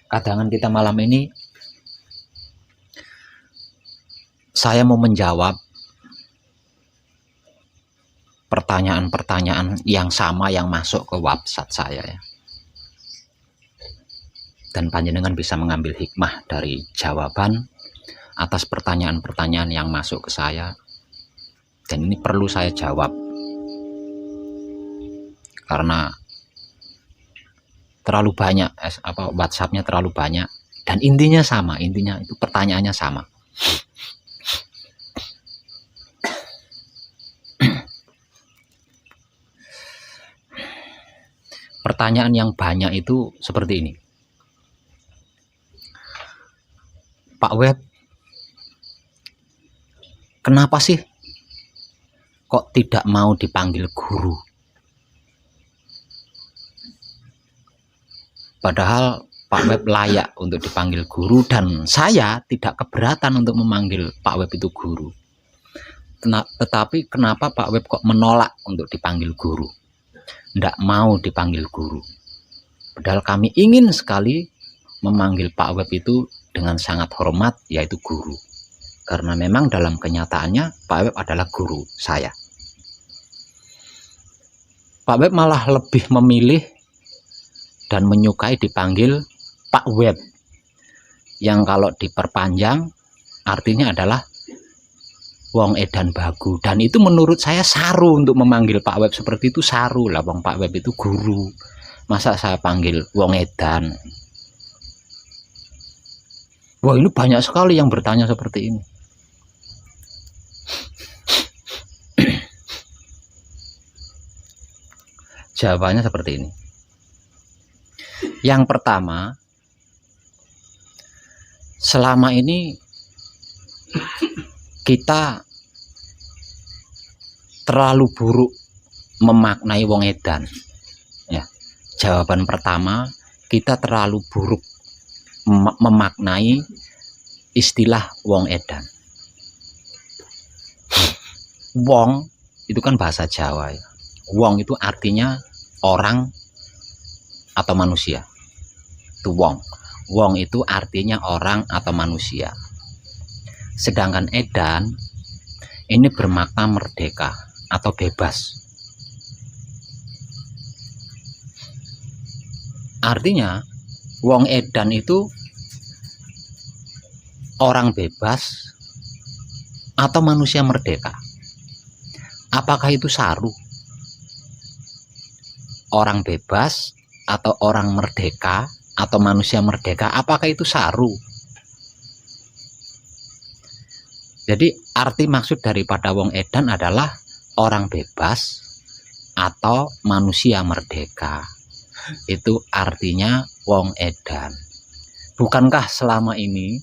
kadangan kita malam ini saya mau menjawab pertanyaan-pertanyaan yang sama yang masuk ke website saya ya. Dan panjenengan bisa mengambil hikmah dari jawaban atas pertanyaan-pertanyaan yang masuk ke saya. Dan ini perlu saya jawab karena terlalu banyak WhatsApp-nya terlalu banyak dan intinya sama, intinya itu pertanyaannya sama. Pertanyaan yang banyak itu seperti ini. Pak Web, kenapa sih kok tidak mau dipanggil guru? Padahal Pak Web layak untuk dipanggil guru dan saya tidak keberatan untuk memanggil Pak Web itu guru. Tetapi kenapa Pak Web kok menolak untuk dipanggil guru? Tidak mau dipanggil guru. Padahal kami ingin sekali memanggil Pak Web itu dengan sangat hormat, yaitu guru. Karena memang dalam kenyataannya Pak Web adalah guru saya. Pak Web malah lebih memilih dan menyukai dipanggil Pak Web, yang kalau diperpanjang artinya adalah wong edan bagu. Dan itu menurut saya saru untuk memanggil Pak Web seperti itu, saru lah, wong Pak Web itu guru. Masa saya panggil wong edan? Wah, ini banyak sekali yang bertanya seperti ini. Jawabannya seperti ini. Yang pertama, selama ini kita terlalu buruk memaknai wong edan. Ya, jawaban pertama, kita terlalu buruk memaknai istilah wong edan. Wong itu kan bahasa Jawa ya. Wong itu artinya orang atau manusia. Itu wong. Wong itu artinya orang atau manusia. Sedangkan edan ini bermakna merdeka atau bebas. Artinya wong edan itu orang bebas atau manusia merdeka. Apakah itu saru? Orang bebas atau orang merdeka atau manusia merdeka, apakah itu saru? Jadi arti maksud daripada wong edan adalah orang bebas atau manusia merdeka. Itu artinya wong edan. Bukankah selama ini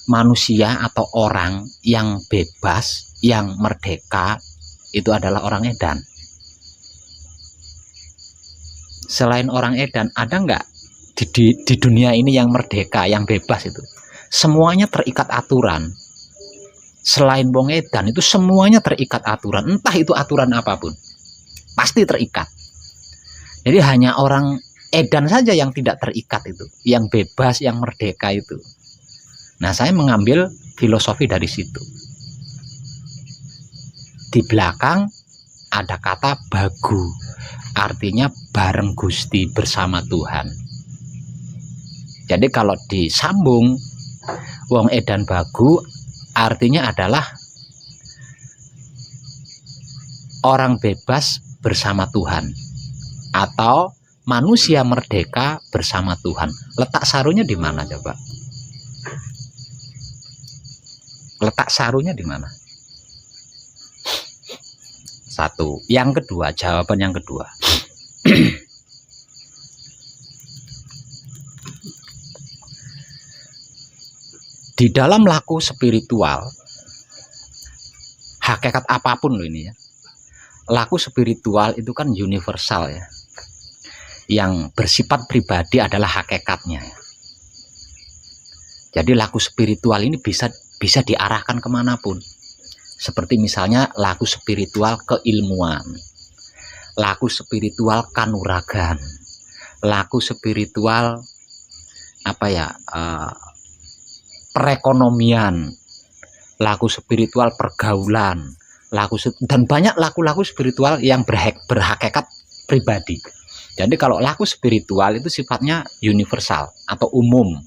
manusia atau orang yang bebas, yang merdeka itu adalah orang edan? Selain orang edan, ada nggak di dunia ini yang merdeka, yang bebas itu? Semuanya terikat aturan. Selain wong edan itu semuanya terikat aturan, entah itu aturan apapun, pasti terikat. Jadi hanya orang edan saja yang tidak terikat itu, yang bebas, yang merdeka itu. Nah, saya mengambil filosofi dari situ. Di belakang ada kata bagu, artinya bareng Gusti, bersama Tuhan. Jadi kalau disambung wong edan bagu artinya adalah orang bebas bersama Tuhan atau manusia merdeka bersama Tuhan. Letak sarunya di mana coba? Letak sarunya di mana? Satu. Yang kedua, jawaban yang kedua. Di dalam laku spiritual, hakikat apapun loh ini ya. Laku spiritual itu kan universal ya. Yang bersifat pribadi adalah hakikatnya. Jadi laku spiritual ini bisa diarahkan kemanapun. Seperti misalnya laku spiritual keilmuan, laku spiritual kanuragan, laku spiritual apa ya, perekonomian, laku spiritual pergaulan, dan banyak laku-laku spiritual yang berhakikat pribadi. Jadi kalau laku spiritual itu sifatnya universal atau umum.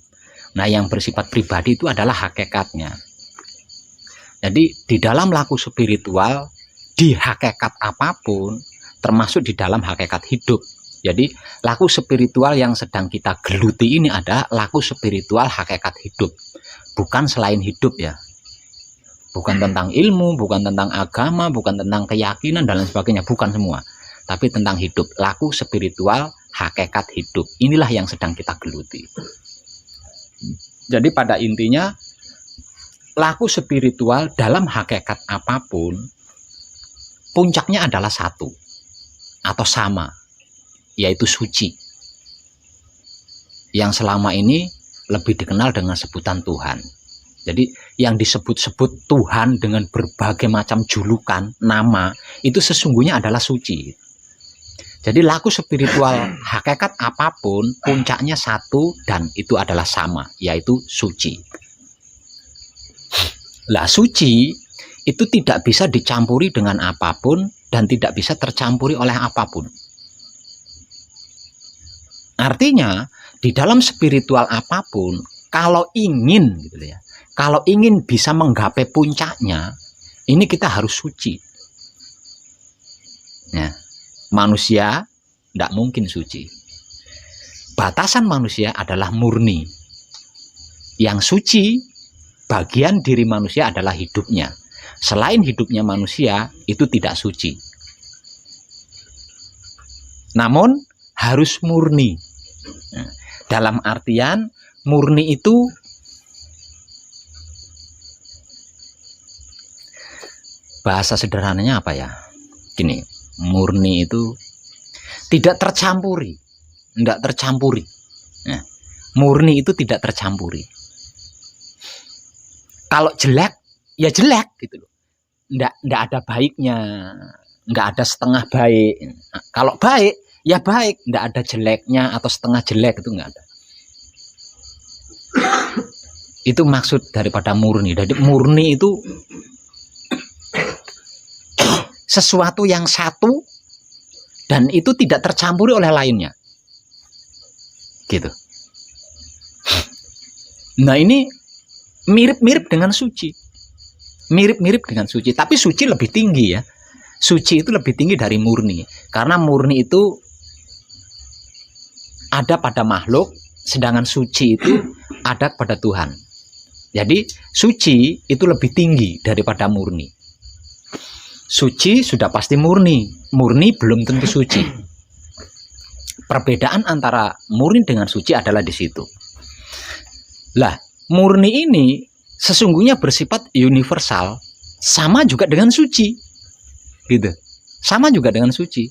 Nah, yang bersifat pribadi itu adalah hakikatnya. Jadi di dalam laku spiritual, di hakikat apapun, termasuk di dalam hakikat hidup. Jadi laku spiritual yang sedang kita geluti ini adalah laku spiritual hakikat hidup, bukan selain hidup ya. Bukan tentang ilmu, bukan tentang agama, bukan tentang keyakinan dan lain sebagainya, bukan semua. Tapi tentang hidup, laku spiritual hakikat hidup. Inilah yang sedang kita geluti. Jadi pada intinya, laku spiritual dalam hakikat apapun, puncaknya adalah satu atau sama, yaitu suci. Yang selama ini lebih dikenal dengan sebutan Tuhan. Jadi yang disebut-sebut Tuhan dengan berbagai macam julukan, nama, itu sesungguhnya adalah suci. Jadi laku spiritual hakikat apapun, puncaknya satu dan itu adalah sama, yaitu suci. Lah suci itu tidak bisa dicampuri dengan apapun dan tidak bisa tercampuri oleh apapun. Artinya di dalam spiritual apapun, kalau ingin gitu ya, kalau ingin bisa menggapai puncaknya, ini kita harus suci. Ya, manusia tidak mungkin suci. Batasan manusia adalah murni. Yang suci, bagian diri manusia adalah hidupnya. Selain hidupnya manusia, itu tidak suci. Namun, harus murni. Nah, dalam artian, murni itu bahasa sederhananya apa ya? Gini, murni itu tidak tercampuri, tidak tercampuri. Nah, murni itu tidak tercampuri. Kalau jelek, ya jelek gitu loh. Tidak ada baiknya, nggak ada setengah baik. Nah, kalau baik, ya baik, tidak ada jeleknya atau setengah jelek, itu nggak ada. Itu maksud daripada murni. Jadi murni itu sesuatu yang satu dan itu tidak tercampuri oleh lainnya. Gitu. Nah, ini mirip-mirip dengan suci. Mirip-mirip dengan suci, tapi suci lebih tinggi ya. Suci itu lebih tinggi dari murni. Karena murni itu ada pada makhluk, sedangkan suci itu ada pada Tuhan. Jadi suci itu lebih tinggi daripada murni. Suci sudah pasti murni, murni belum tentu suci. Perbedaan antara murni dengan suci adalah di situ. Lah, murni ini sesungguhnya bersifat universal, sama juga dengan suci. Gitu. Sama juga dengan suci.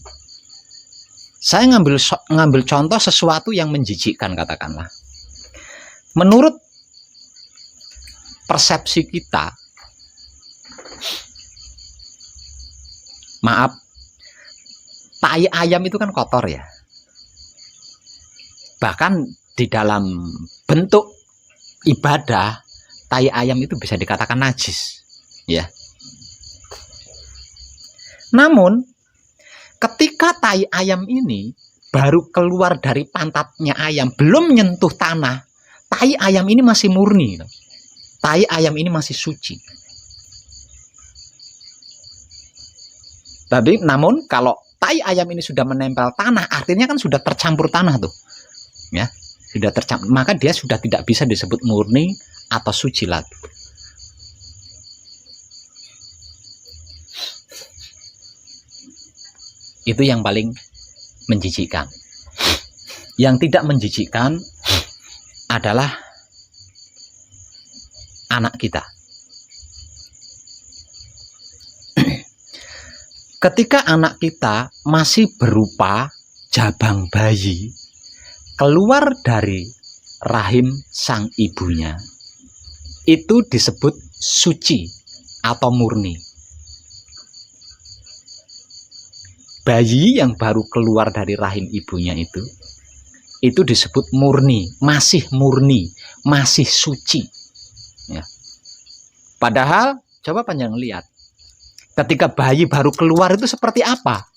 Saya ngambil contoh sesuatu yang menjijikkan, katakanlah. Menurut persepsi kita, maaf, tai ayam itu kan kotor ya. Bahkan di dalam bentuk ibadah, tai ayam itu bisa dikatakan najis, ya. Namun, ketika tai ayam ini baru keluar dari pantatnya ayam, belum menyentuh tanah, tai ayam ini masih murni. Tai ayam ini masih suci. Tapi namun kalau tai ayam ini sudah menempel tanah, artinya kan sudah tercampur tanah tuh. Ya, sudah tercampur, maka dia sudah tidak bisa disebut murni atau suci lagi. Itu yang paling menjijikkan. Yang tidak menjijikkan adalah anak kita. Ketika anak kita masih berupa jabang bayi, keluar dari rahim sang ibunya, itu disebut suci atau murni. Bayi yang baru keluar dari rahim ibunya itu itu disebut murni, masih suci. Ya. Padahal coba panjang lihat, ketika bayi baru keluar itu seperti apa?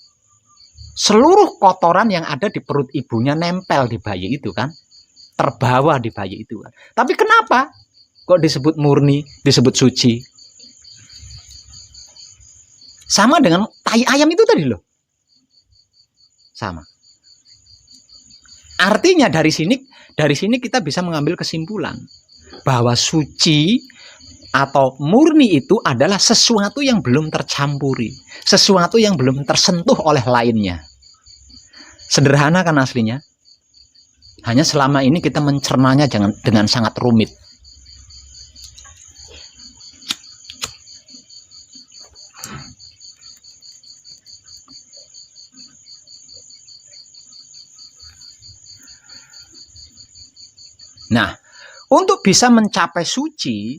Seluruh kotoran yang ada di perut ibunya nempel di bayi itu kan, terbawa di bayi itu kan. Tapi kenapa kok disebut murni, disebut suci? Sama dengan tai ayam itu tadi loh. Sama. Artinya dari sini kita bisa mengambil kesimpulan bahwa suci atau murni itu adalah sesuatu yang belum tercampuri, sesuatu yang belum tersentuh oleh lainnya. Sederhana kan aslinya. Hanya selama ini kita mencernanya dengan sangat rumit. Nah, untuk bisa mencapai suci,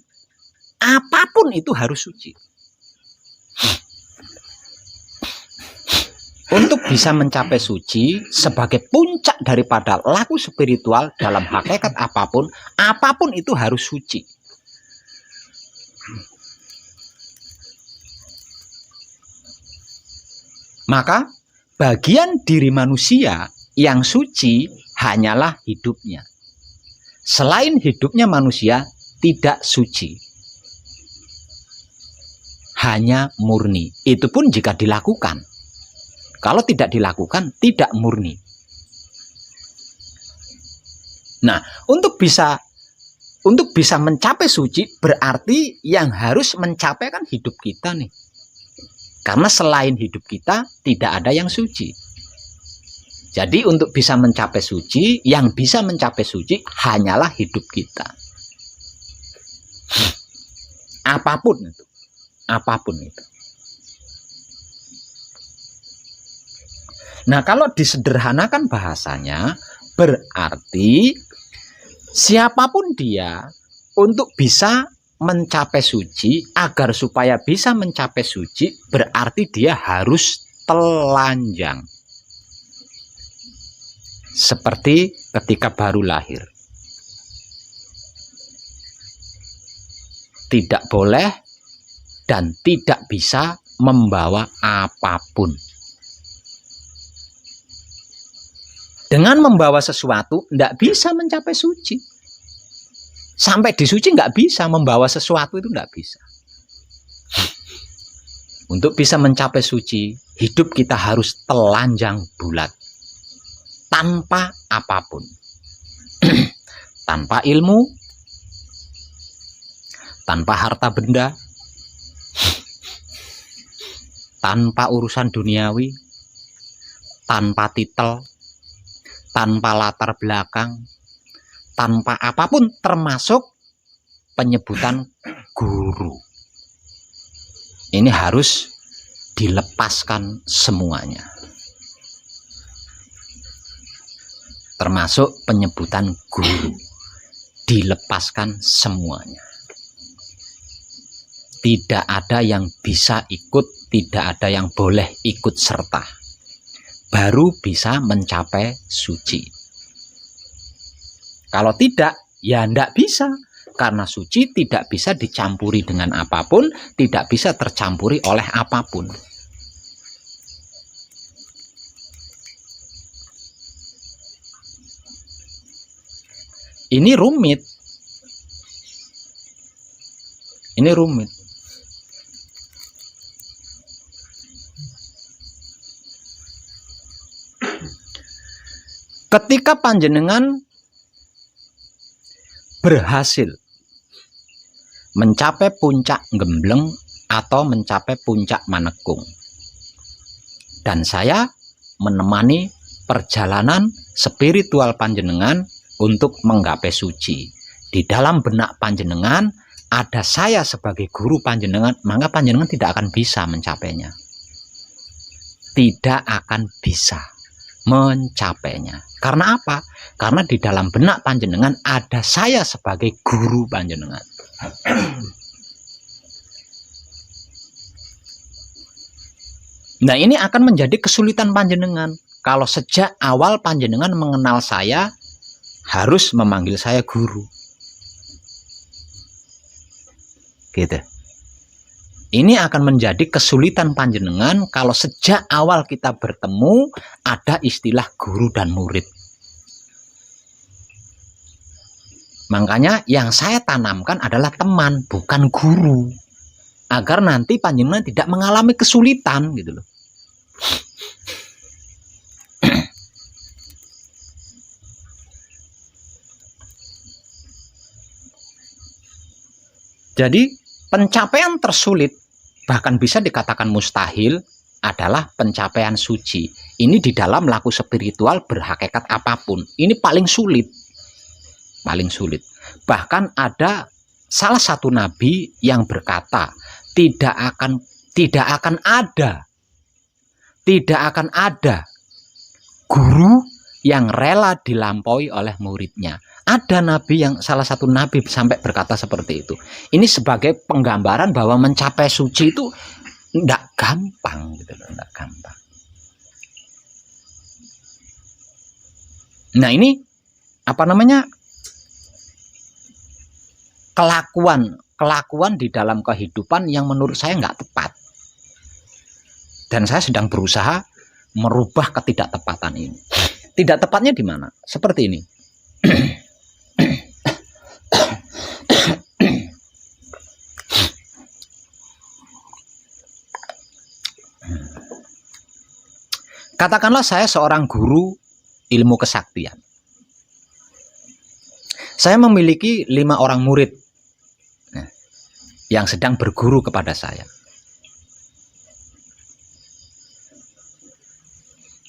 apapun itu harus suci. Untuk bisa mencapai suci sebagai puncak daripada laku spiritual dalam hakikat apapun, apapun itu harus suci. Maka bagian diri manusia yang suci hanyalah hidupnya. Selain hidupnya manusia tidak suci. Hanya murni. Itu pun jika dilakukan. Kalau tidak dilakukan, tidak murni. Nah, untuk bisa mencapai suci, berarti yang harus mencapai kan hidup kita nih. Karena selain hidup kita, tidak ada yang suci. Jadi untuk bisa mencapai suci, yang bisa mencapai suci hanyalah hidup kita. Apapun itu. Apapun itu. Nah, kalau disederhanakan bahasanya, berarti siapapun dia untuk bisa mencapai suci, agar supaya bisa mencapai suci, berarti dia harus telanjang. Seperti ketika baru lahir. Tidak boleh dan tidak bisa membawa apapun. Dengan membawa sesuatu, tidak bisa mencapai suci. Sampai di suci nggak bisa, membawa sesuatu itu nggak bisa. Untuk bisa mencapai suci, hidup kita harus telanjang bulat. Tanpa apapun. Tanpa ilmu, tanpa harta benda, tanpa urusan duniawi, tanpa titel, tanpa latar belakang, tanpa apapun, termasuk penyebutan guru. Ini harus dilepaskan semuanya. Termasuk penyebutan guru. Dilepaskan semuanya. Tidak ada yang bisa ikut, tidak ada yang boleh ikut serta. Baru bisa mencapai suci. Kalau tidak, ya tidak bisa. Karena suci tidak bisa dicampuri dengan apapun, tidak bisa tercampuri oleh apapun. Ini rumit. Ini rumit. Ketika panjenengan berhasil mencapai puncak gembleng atau mencapai puncak manekung, dan saya menemani perjalanan spiritual panjenengan untuk menggapai suci. Di dalam benak panjenengan ada saya sebagai guru panjenengan, maka panjenengan tidak akan bisa mencapainya. Tidak akan bisa mencapainya. Karena apa? Karena di dalam benak panjenengan ada saya sebagai guru panjenengan. Nah, ini akan menjadi kesulitan panjenengan. kalau sejak awal panjenengan mengenal saya harus memanggil saya guru. Gitu. Ini akan menjadi kesulitan panjenengan kalau sejak awal kita bertemu ada istilah guru dan murid. Makanya yang saya tanamkan adalah teman, bukan guru. Agar nanti panjenengan tidak mengalami kesulitan gitu loh. Jadi pencapaian tersulit, bahkan bisa dikatakan mustahil, adalah pencapaian suci. Ini di dalam laku spiritual berhakikat apapun. Ini paling sulit. Paling sulit. Bahkan ada salah satu nabi yang berkata, tidak akan ada guru yang rela dilampaui oleh muridnya. Ada nabi yang salah satu nabi sampai berkata seperti itu. Ini sebagai penggambaran bahwa mencapai suci itu tidak gampang gitu loh, tidak gampang. Nah, ini apa namanya? Kelakuan di dalam kehidupan yang menurut saya nggak tepat. Dan saya sedang berusaha merubah ketidaktepatan ini. Tidak tepatnya di mana? Seperti ini. Katakanlah saya seorang guru ilmu kesaktian. Saya memiliki 5 orang murid yang sedang berguru kepada saya.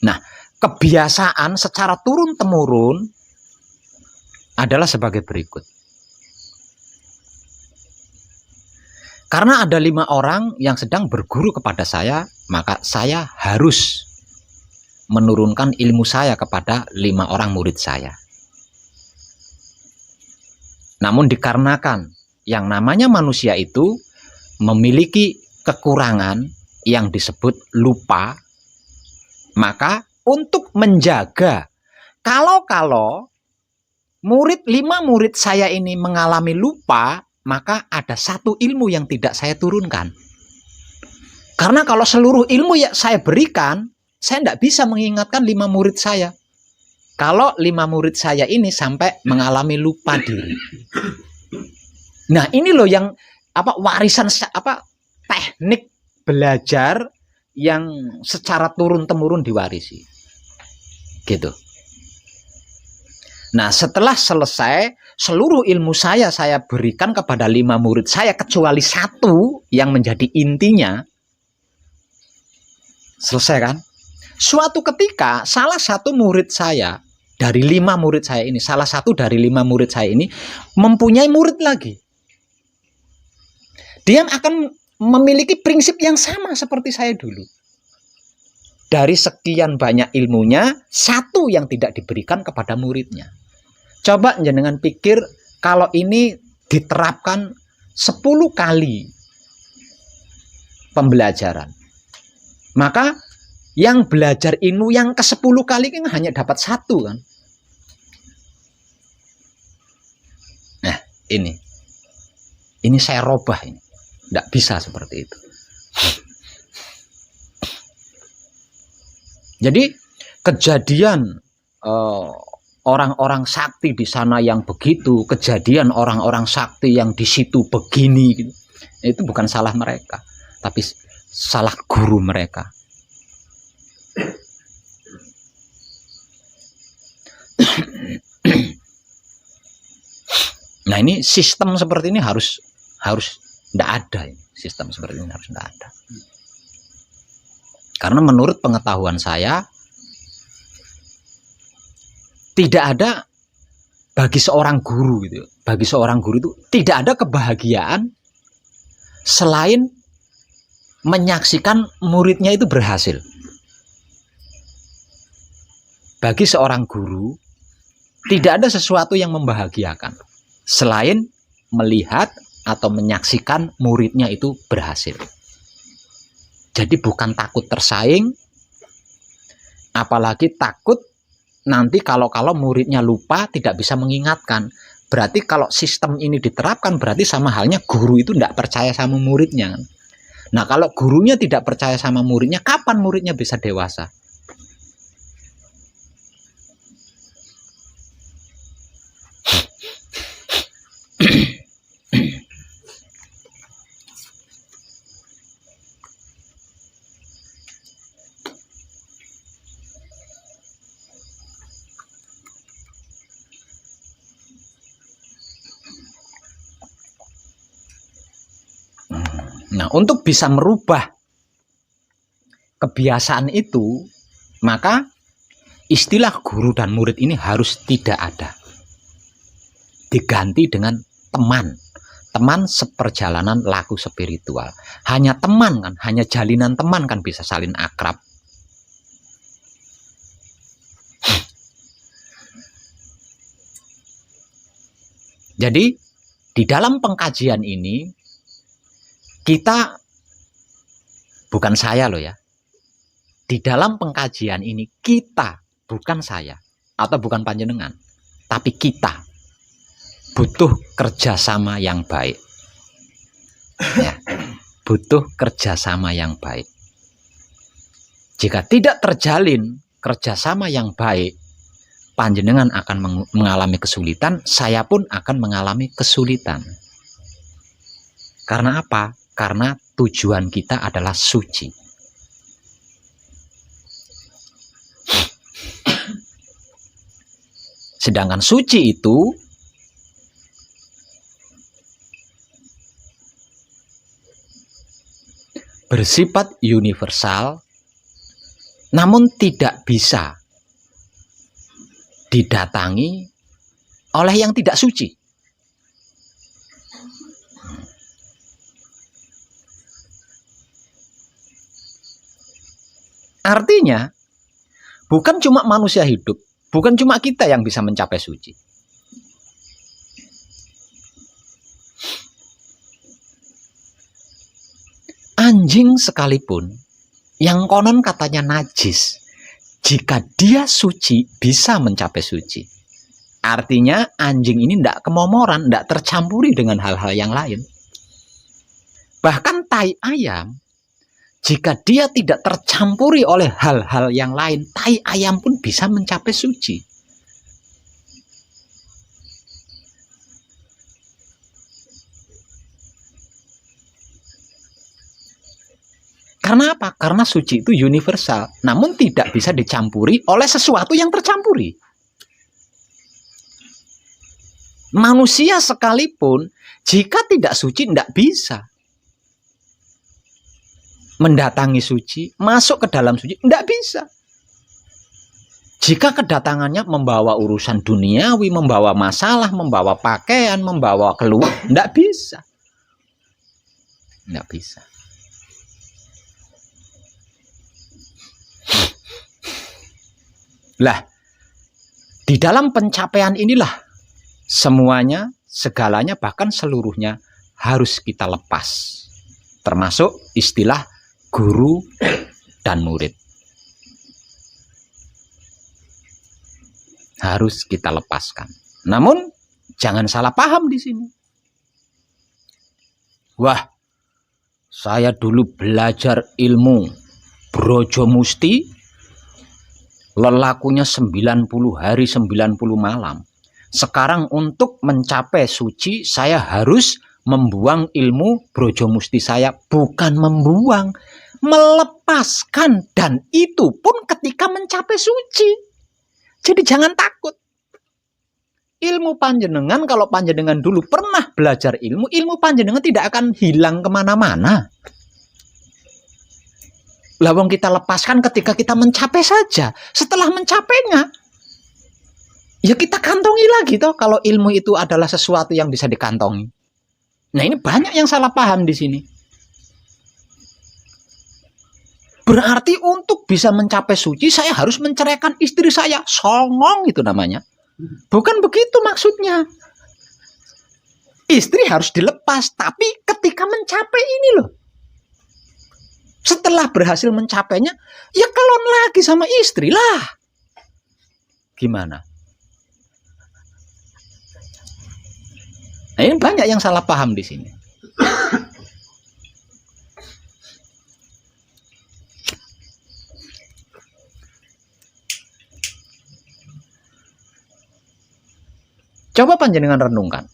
Nah, kebiasaan secara turun-temurun adalah sebagai berikut. Karena ada 5 orang yang sedang berguru kepada saya, maka saya harus menurunkan ilmu saya kepada 5 orang murid saya. Namun dikarenakan yang namanya manusia itu memiliki kekurangan yang disebut lupa, maka untuk menjaga kalau 5 murid saya ini mengalami lupa, maka ada satu ilmu yang tidak saya turunkan. Karena kalau seluruh ilmu yang saya berikan, saya tidak bisa mengingatkan 5 murid saya. Kalau 5 murid saya ini sampai mengalami lupa diri. Nah, ini loh yang warisan teknik belajar yang secara turun-temurun diwarisi. Gitu. Nah, setelah selesai, seluruh ilmu saya berikan kepada 5 murid saya kecuali 1 yang menjadi intinya. Selesai kan? Suatu ketika salah satu murid saya dari 5 murid saya ini, salah satu dari 5 murid saya ini mempunyai murid lagi. Dia akan memiliki prinsip yang sama seperti saya dulu. Dari sekian banyak ilmunya, 1 yang tidak diberikan kepada muridnya. Coba jenengan pikir kalau ini diterapkan 10 kali pembelajaran. Maka yang belajar ilmu yang ke-10 kali kan hanya dapat 1 kan. Nah, ini saya robah ini. Tidak bisa seperti itu. Jadi kejadian orang-orang sakti di sana yang begitu, kejadian orang-orang sakti yang di situ begini, gitu. Itu bukan salah mereka, tapi salah guru mereka. Nah, ini sistem seperti ini harus tidak ada. Sistem seperti ini harus tidak ada. Karena menurut pengetahuan saya, tidak ada bagi seorang guru gitu. Bagi seorang guru itu tidak ada kebahagiaan selain menyaksikan muridnya itu berhasil. Bagi seorang guru tidak ada sesuatu yang membahagiakan selain melihat atau menyaksikan muridnya itu berhasil. Jadi bukan takut tersaing Apalagi takut nanti kalau muridnya lupa, tidak bisa mengingatkan. Berarti kalau sistem ini diterapkan, berarti sama halnya guru itu tidak percaya sama muridnya. Nah, kalau gurunya tidak percaya sama muridnya, kapan muridnya bisa dewasa? Nah, untuk bisa merubah kebiasaan itu, maka istilah guru dan murid ini harus tidak ada. Diganti dengan teman. Teman seperjalanan laku spiritual. Hanya teman kan, hanya jalinan teman kan bisa saling akrab. Jadi, di dalam pengkajian ini, kita, bukan saya loh ya, di dalam pengkajian ini kita, bukan saya, atau bukan panjenengan, tapi kita butuh kerjasama yang baik. Ya, butuh kerjasama yang baik. Jika tidak terjalin kerjasama yang baik, panjenengan akan mengalami kesulitan, saya pun akan mengalami kesulitan. Karena apa? Karena tujuan kita adalah suci. Sedangkan suci itu bersifat universal, namun tidak bisa didatangi oleh yang tidak suci. Artinya, bukan cuma manusia hidup, bukan cuma kita yang bisa mencapai suci. Anjing sekalipun, yang konon katanya najis, jika dia suci, bisa mencapai suci. Artinya, anjing ini tidak kemomoran, tidak tercampuri dengan hal-hal yang lain. Bahkan tai ayam, jika dia tidak tercampuri oleh hal-hal yang lain, tai ayam pun bisa mencapai suci. Karena apa? Karena suci itu universal, namun tidak bisa dicampuri oleh sesuatu yang tercampuri. Manusia sekalipun, jika tidak suci, tidak bisa mendatangi suci, masuk ke dalam suci, tidak bisa. Jika kedatangannya membawa urusan duniawi, membawa masalah, membawa pakaian, membawa keluar, tidak bisa. Tidak bisa. Lah, di dalam pencapaian inilah semuanya, segalanya, bahkan seluruhnya harus kita lepas. Termasuk istilah guru dan murid. Harus kita lepaskan. Namun jangan salah paham di sini. Wah, saya dulu belajar ilmu Brojo Musti, lelakunya 90 hari 90 malam. Sekarang untuk mencapai suci, saya harus membuang ilmu Brojo Musti saya. Bukan membuang, melepaskan, dan itu pun ketika mencapai suci. Jadi jangan takut. Ilmu panjenengan, kalau panjenengan dulu pernah belajar ilmu panjenengan tidak akan hilang kemana-mana. Lawang kita lepaskan ketika kita mencapai saja. Setelah mencapainya, ya kita kantongi lagi toh, kalau ilmu itu adalah sesuatu yang bisa dikantongi. Nah, ini banyak yang salah paham di sini. Berarti untuk bisa mencapai suci, saya harus menceraikan istri saya. Songong itu namanya. Bukan begitu maksudnya. Istri harus dilepas, tapi ketika mencapai ini loh. Setelah berhasil mencapainya, ya kelon lagi sama istri lah. Gimana? Nah, ini banyak yang salah paham di sini. Coba panjenengan renungkan.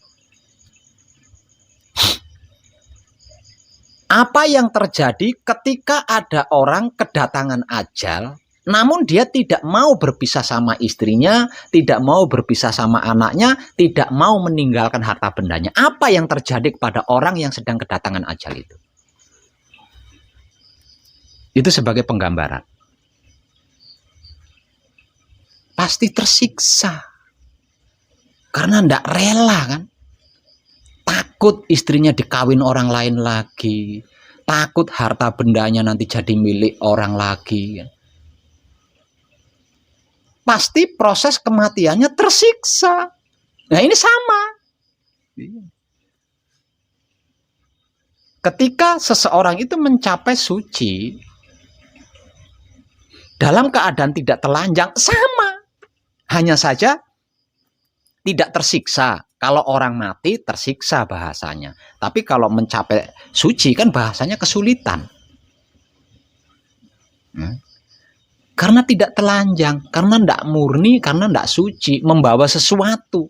Apa yang terjadi ketika ada orang kedatangan ajal, namun dia tidak mau berpisah sama istrinya, tidak mau berpisah sama anaknya, tidak mau meninggalkan harta bendanya. Apa yang terjadi kepada orang yang sedang kedatangan ajal itu? Itu sebagai penggambaran. Pasti tersiksa. Karena ndak rela kan. Takut istrinya dikawin orang lain lagi. Takut harta bendanya nanti jadi milik orang lagi. Pasti proses kematiannya tersiksa. Nah ini sama. Ketika seseorang itu mencapai suci, dalam keadaan tidak telanjang, sama. Hanya saja tidak tersiksa. Kalau orang mati tersiksa bahasanya. Tapi kalau mencapai suci kan bahasanya kesulitan. Karena tidak telanjang, karena tidak murni, karena tidak suci, membawa sesuatu.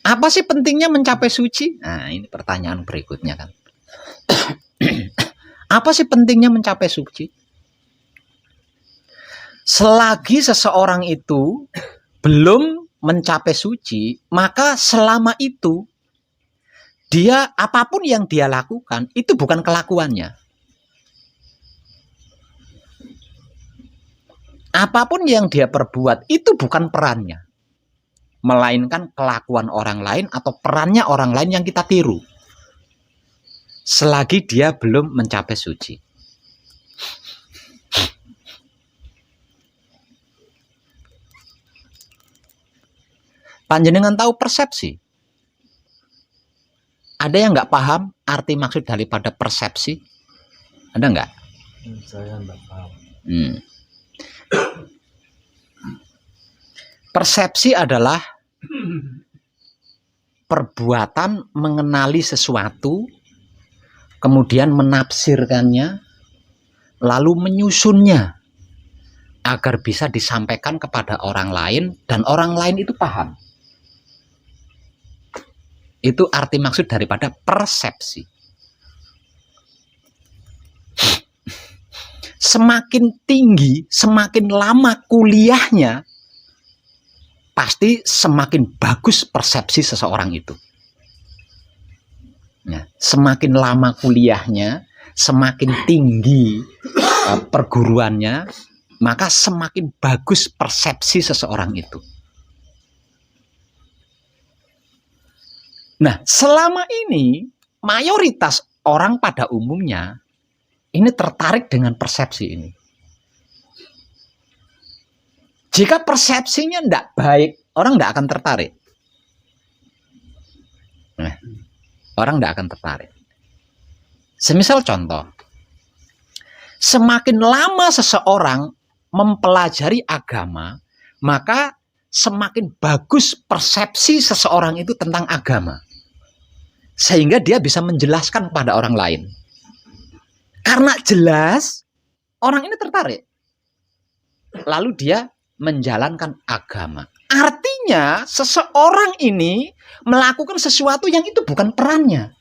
Apa sih pentingnya mencapai suci? Nah, ini pertanyaan berikutnya kan. Apa sih pentingnya mencapai suci? Selagi seseorang itu belum mencapai suci, maka selama itu dia apapun yang dia lakukan itu bukan kelakuannya. Apapun yang dia perbuat itu bukan perannya, melainkan kelakuan orang lain atau perannya orang lain yang kita tiru. Selagi dia belum mencapai suci. Panjenengan tahu persepsi? Ada yang nggak paham arti maksud daripada persepsi? Ada nggak? Saya nggak paham. Persepsi adalah perbuatan mengenali sesuatu, kemudian menafsirkannya, lalu menyusunnya agar bisa disampaikan kepada orang lain dan orang lain itu paham. Itu arti maksud daripada persepsi. Semakin tinggi, semakin lama kuliahnya, pasti semakin bagus persepsi seseorang itu. Nah, semakin lama kuliahnya, semakin tinggi perguruannya, maka semakin bagus persepsi seseorang itu. Nah, selama ini mayoritas orang pada umumnya ini tertarik dengan persepsi ini. Jika persepsinya tidak baik, orang tidak akan tertarik. Nah, orang tidak akan tertarik. Semisal contoh, semakin lama seseorang mempelajari agama, maka semakin bagus persepsi seseorang itu tentang agama. Sehingga dia bisa menjelaskan kepada orang lain. Karena jelas, orang ini tertarik. Lalu dia menjalankan agama. Artinya seseorang ini melakukan sesuatu yang itu bukan perannya.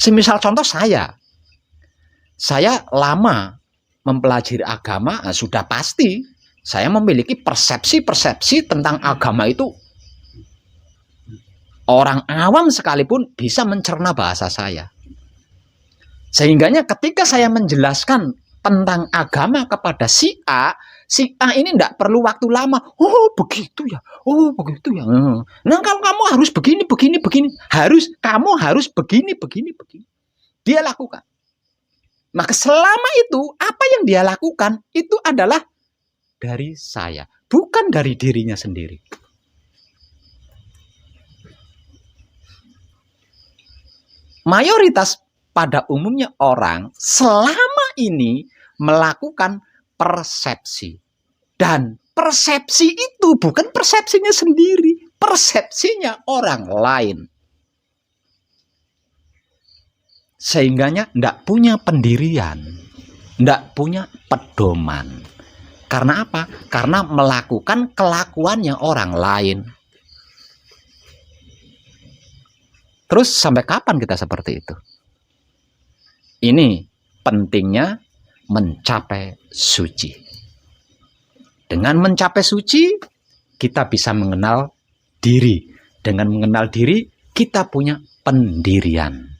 Semisal contoh saya lama mempelajari agama, sudah pasti saya memiliki persepsi-persepsi tentang agama itu. Orang awam sekalipun bisa mencerna bahasa saya. Sehingganya ketika saya menjelaskan tentang agama kepada si A, si A ini tidak perlu waktu lama. Oh begitu ya, oh begitu ya. Nah kalau kamu harus begini, kamu harus begini. Dia lakukan. Maka selama itu apa yang dia lakukan itu adalah dari saya, bukan dari dirinya sendiri. Mayoritas pada umumnya orang selama ini melakukan persepsi. Dan persepsi itu bukan persepsinya sendiri, persepsinya orang lain. Sehingganya tidak punya pendirian, tidak punya pedoman. Karena apa? Karena melakukan kelakuannya orang lain. Terus sampai kapan kita seperti itu? Ini pentingnya mencapai suci. Dengan mencapai suci, kita bisa mengenal diri. Dengan mengenal diri, kita punya pendirian.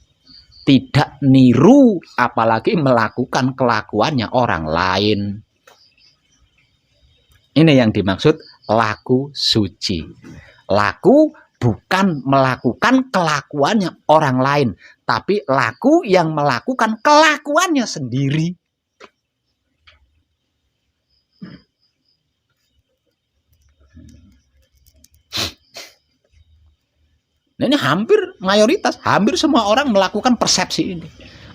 Tidak niru, apalagi melakukan kelakuannya orang lain. Ini yang dimaksud laku suci. Laku bukan melakukan kelakuannya orang lain, tapi laku yang melakukan kelakuannya sendiri. Nah, ini hampir semua orang melakukan persepsi ini.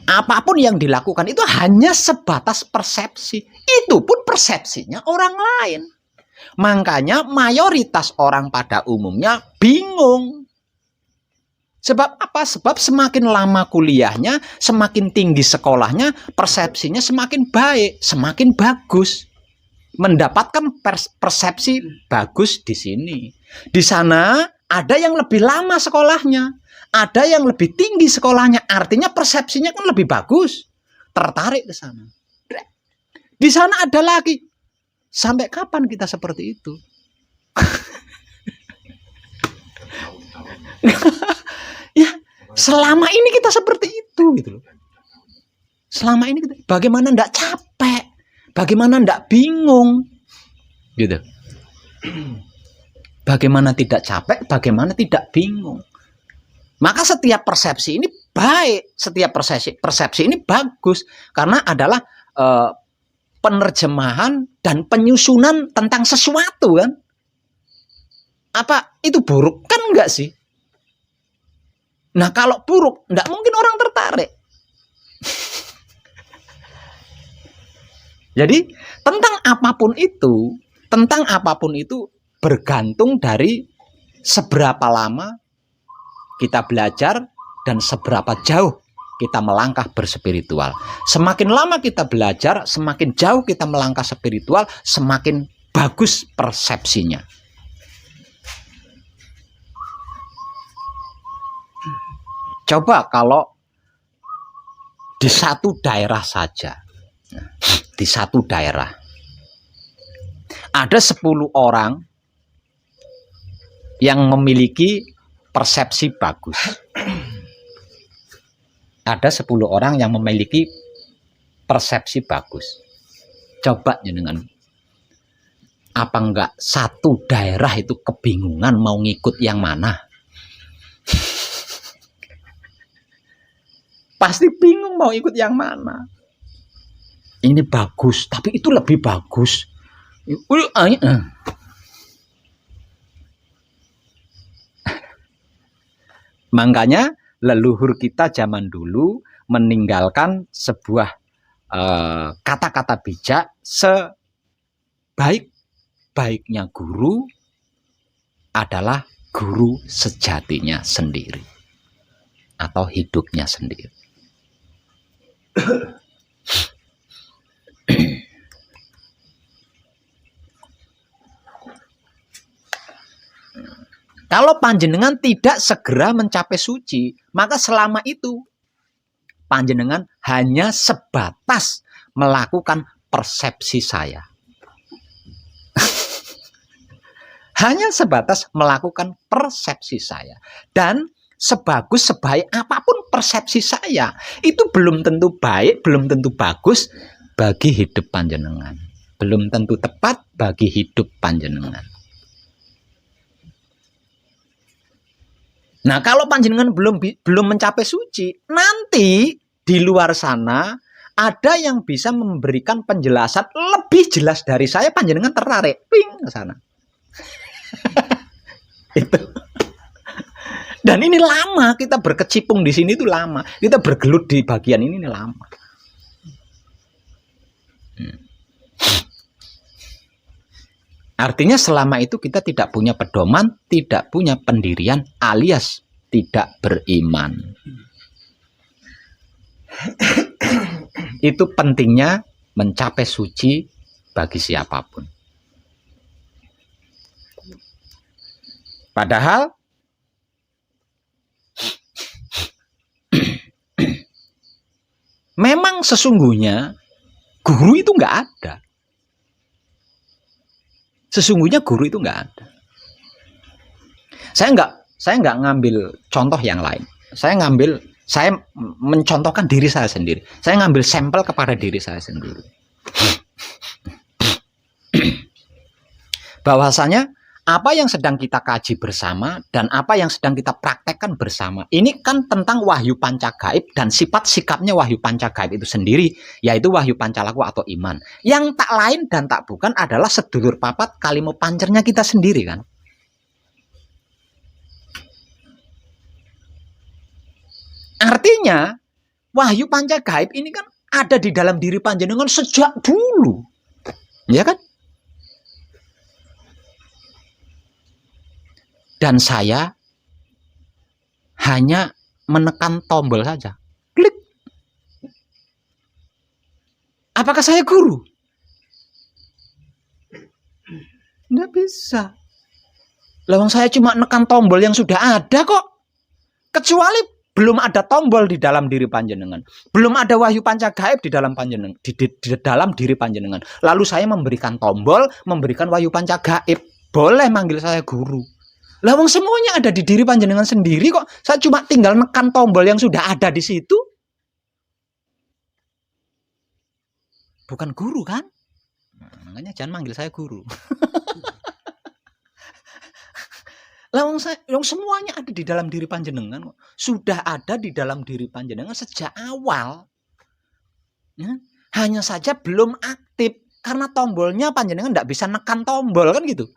Apapun yang dilakukan itu hanya sebatas persepsi. Itu pun persepsinya orang lain. Makanya mayoritas orang pada umumnya bingung. Sebab apa? Sebab semakin lama kuliahnya, semakin tinggi sekolahnya, persepsinya semakin baik, semakin bagus. Mendapatkan persepsi bagus di sini. Di sana ada yang lebih lama sekolahnya, ada yang lebih tinggi sekolahnya, artinya persepsinya kan lebih bagus. Tertarik ke sana. Di sana ada lagi. Sampai kapan kita seperti itu? Ya, selama ini kita seperti itu gitu loh. Selama ini kita, bagaimana ndak capek? Bagaimana ndak bingung? Gitu. Bagaimana tidak capek, bagaimana tidak bingung. Maka setiap persepsi ini baik, setiap persepsi ini bagus karena adalah penerjemahan dan penyusunan tentang sesuatu kan. Apa itu buruk? Kan enggak sih? Nah kalau buruk, enggak mungkin orang tertarik. Jadi tentang apapun itu bergantung dari seberapa lama kita belajar dan seberapa jauh kita melangkah berspiritual. Semakin lama kita belajar, semakin jauh kita melangkah spiritual, semakin bagus persepsinya. Coba kalau di satu daerah saja, di satu daerah, ada 10 orang yang memiliki persepsi bagus. Ada 10 orang yang memiliki persepsi bagus. Coba jenengan, apa enggak satu daerah itu kebingungan mau ngikut yang mana? Pasti bingung mau ikut yang mana. Ini bagus, tapi itu lebih bagus. Makanya leluhur kita zaman dulu meninggalkan sebuah kata-kata bijak, sebaik-baiknya guru adalah guru sejatinya sendiri atau hidupnya sendiri. Kalau panjenengan tidak segera mencapai suci, maka selama itu panjenengan hanya sebatas melakukan persepsi saya. Hanya sebatas melakukan persepsi saya. Dan sebagus sebaik apapun persepsi saya, itu belum tentu baik, belum tentu bagus bagi hidup panjenengan. belum tentu tepat bagi hidup panjenengan. Nah, kalau panjenengan belum mencapai suci, nanti di luar sana ada yang bisa memberikan penjelasan lebih jelas dari saya, panjenengan tertarik ping ke sana. Itu. Dan ini lama, kita berkecimpung di sini itu lama. Kita bergelut di bagian ini lama. Artinya selama itu kita tidak punya pedoman, tidak punya pendirian, alias tidak beriman. Itu pentingnya mencapai suci bagi siapapun. Padahal memang sesungguhnya guru itu nggak ada. Sesungguhnya guru itu nggak ada. Saya nggak ngambil contoh yang lain. Saya mencontohkan diri saya sendiri. Saya ngambil sampel kepada diri saya sendiri. Bahwasanya apa yang sedang kita kaji bersama dan apa yang sedang kita praktekkan bersama, ini kan tentang wahyu panca gaib dan sifat-sikapnya wahyu panca gaib itu sendiri, yaitu wahyu pancalaku atau iman. Yang tak lain dan tak bukan adalah sedulur papat kalimo pancernya kita sendiri kan. Artinya wahyu panca gaib ini kan ada di dalam diri panjenengan sejak dulu. Ya kan? Dan saya hanya menekan tombol saja. Klik. Apakah saya guru? Nggak bisa. Lawang saya cuma menekan tombol yang sudah ada kok. Kecuali belum ada tombol di dalam diri panjenengan. Belum ada wahyu panca gaib di dalam panjenengan, di dalam diri panjenengan. Lalu saya memberikan tombol, memberikan wahyu panca gaib. Boleh manggil saya guru. Lawang semuanya ada di diri panjenengan sendiri kok. Saya cuma tinggal nekan tombol yang sudah ada di situ. Bukan guru kan? Nah, makanya jangan manggil saya guru. Lawang semuanya ada di dalam diri panjenengan kok. Sudah ada di dalam diri panjenengan sejak awal. Ya? Hanya saja belum aktif karena tombolnya panjenengan tidak bisa nekan tombol kan gitu.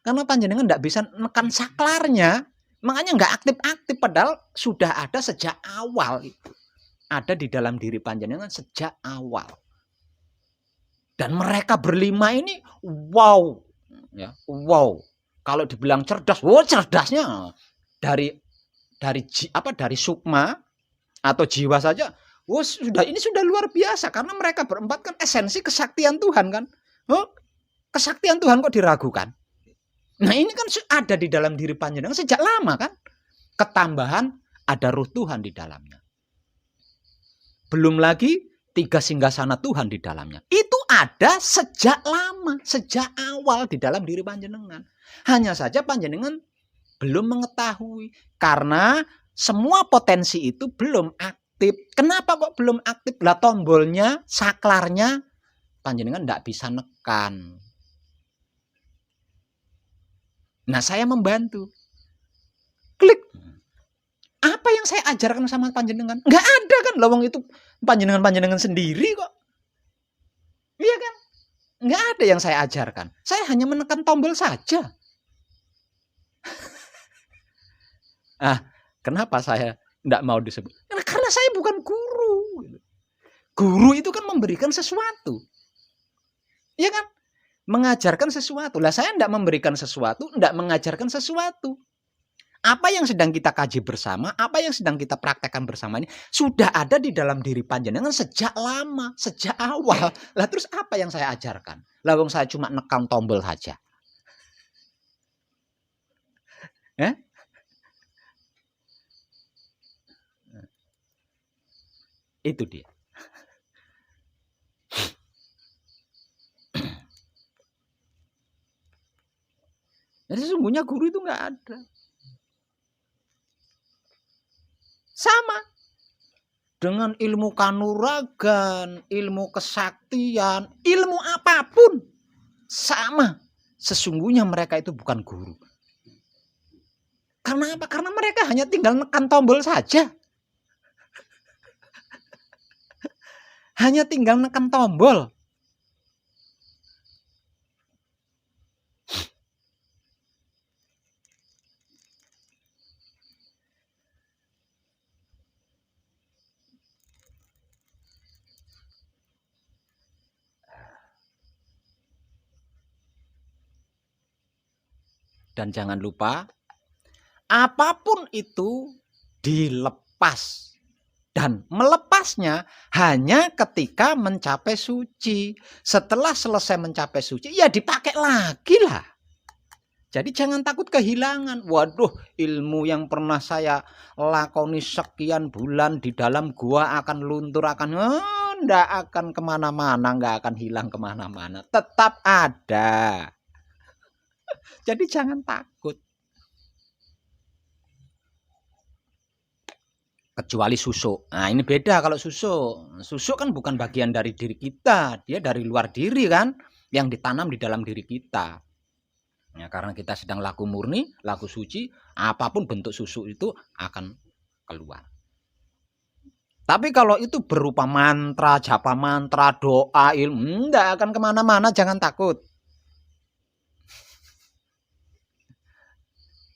Karena panjenengan tidak bisa menekan saklarnya, makanya nggak aktif-aktif. Padahal sudah ada sejak awal itu. Ada di dalam diri panjenengan sejak awal. Dan mereka berlima ini, wow, ya, wow. Kalau dibilang cerdas, wow cerdasnya dari sukma atau jiwa saja, wow ini sudah luar biasa karena mereka berempat kan esensi kesaktian Tuhan kan. Oh, kesaktian Tuhan kok diragukan? Nah ini kan ada di dalam diri panjenengan sejak lama kan. Ketambahan ada ruh Tuhan di dalamnya. Belum lagi 3 singgasana Tuhan di dalamnya. Itu ada sejak lama, sejak awal di dalam diri panjenengan. Hanya saja panjenengan belum mengetahui. Karena semua potensi itu belum aktif. Kenapa kok belum aktif? Lah tombolnya, saklarnya panjenengan tidak bisa nekan. Nah, saya membantu. Klik. Apa yang saya ajarkan sama panjenengan? Nggak ada kan, lawang itu panjenengan sendiri kok. Iya kan? Nggak ada yang saya ajarkan. Saya hanya menekan tombol saja. Kenapa saya nggak mau disebut? Karena saya bukan guru. Guru itu kan memberikan sesuatu. Iya kan? Mengajarkan sesuatu. Lah saya tidak memberikan sesuatu, tidak mengajarkan sesuatu. Apa yang sedang kita kaji bersama, apa yang sedang kita praktekkan bersama ini sudah ada di dalam diri panjenengan sejak lama, sejak awal. Lah terus apa yang saya ajarkan? Lah wong saya cuma nekan tombol saja. Itu dia. Jadi sesungguhnya guru itu nggak ada. Sama. dengan ilmu kanuragan, ilmu kesaktian, ilmu apapun sama. Sesungguhnya mereka itu bukan guru. Karena apa? Karena mereka hanya tinggal nekan tombol saja. Hanya tinggal nekan tombol. Dan jangan lupa, apapun itu dilepas. Dan melepasnya hanya ketika mencapai suci. Setelah selesai mencapai suci, ya dipakai lagi lah. Jadi jangan takut kehilangan. Waduh, ilmu yang pernah saya lakoni sekian bulan di dalam gua akan luntur, nggak akan kemana-mana, nggak akan hilang kemana-mana. Tetap ada. Jadi jangan takut. Kecuali susuk. Nah, ini beda kalau susuk. Susuk kan bukan bagian dari diri kita, dia dari luar diri kan, yang ditanam di dalam diri kita. Ya, karena kita sedang laku murni, laku suci, apapun bentuk susuk itu akan keluar. Tapi kalau itu berupa mantra, japa mantra, doa, ilmu, enggak akan kemana-mana, jangan takut.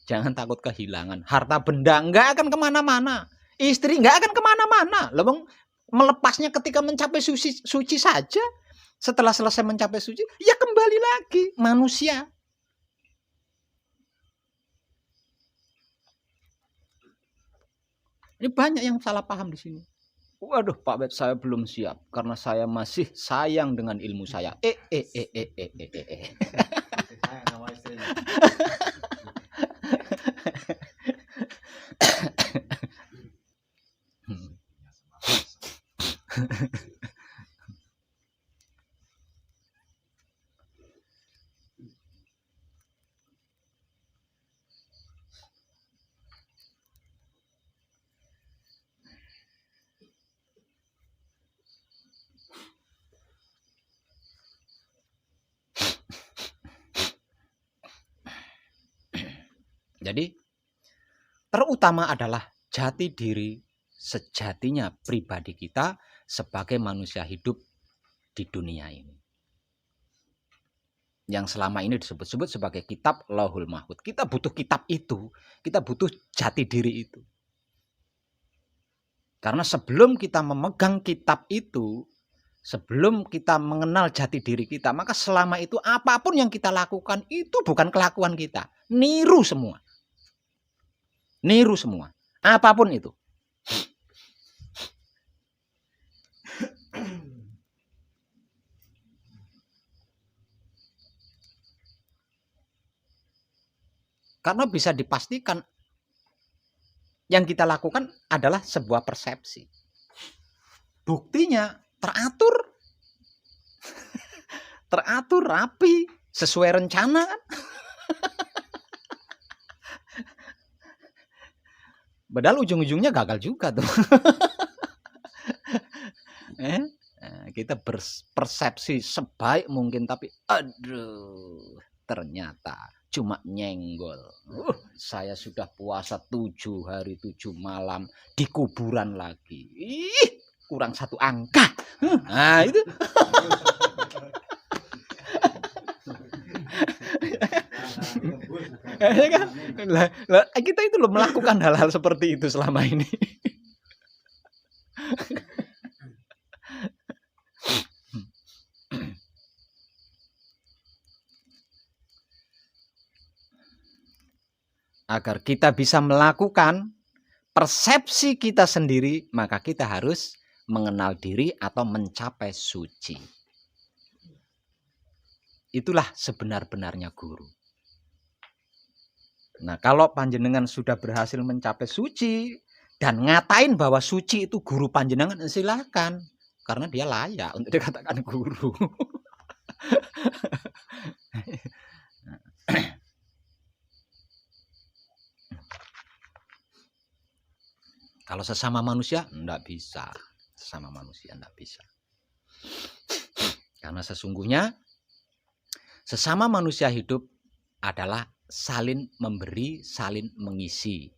Jangan takut kehilangan. Harta benda enggak akan kemana-mana. Istri nggak akan kemana-mana. Lebong melepasnya ketika mencapai suci saja. Setelah selesai mencapai suci, ya kembali lagi manusia. Ini banyak yang salah paham di sini. Waduh, Pak Beb, saya belum siap karena saya masih sayang dengan ilmu saya. Jadi terutama adalah jati diri sejatinya pribadi kita sebagai manusia hidup di dunia ini. Yang selama ini disebut-sebut sebagai kitab Lauhul Mahfuz. Kita butuh kitab itu, kita butuh jati diri itu. Karena sebelum kita memegang kitab itu, sebelum kita mengenal jati diri kita, maka selama itu apapun yang kita lakukan itu bukan kelakuan kita. Niru semua. Niru semua. Apapun itu. Karena bisa dipastikan yang kita lakukan adalah sebuah persepsi. Buktinya teratur. Teratur, rapi, sesuai rencana. Padahal ujung-ujungnya gagal juga tuh. Kita berpersepsi sebaik mungkin, tapi aduh, ternyata cuma nyenggol. Saya sudah puasa 7 hari 7 malam di kuburan lagi. Kurang 1 angka. Nah itu. Kita itu loh melakukan hal-hal seperti itu selama ini. Agar kita bisa melakukan persepsi kita sendiri, maka kita harus mengenal diri atau mencapai suci. Itulah sebenar-benarnya guru. Nah, kalau panjenengan sudah berhasil mencapai suci dan ngatain bahwa suci itu guru panjenengan, silakan, karena dia layak untuk dikatakan guru. Kalau sesama manusia enggak bisa. Sesama manusia enggak bisa. Karena sesungguhnya sesama manusia hidup adalah saling memberi, saling mengisi,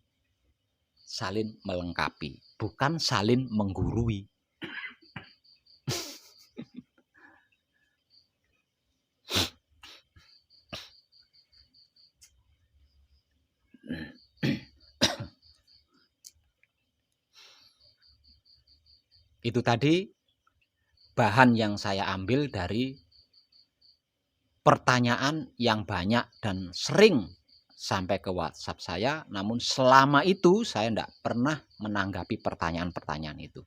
saling melengkapi, bukan saling menggurui. Itu tadi bahan yang saya ambil dari pertanyaan yang banyak dan sering sampai ke WhatsApp saya, namun selama itu saya tidak pernah menanggapi pertanyaan-pertanyaan itu.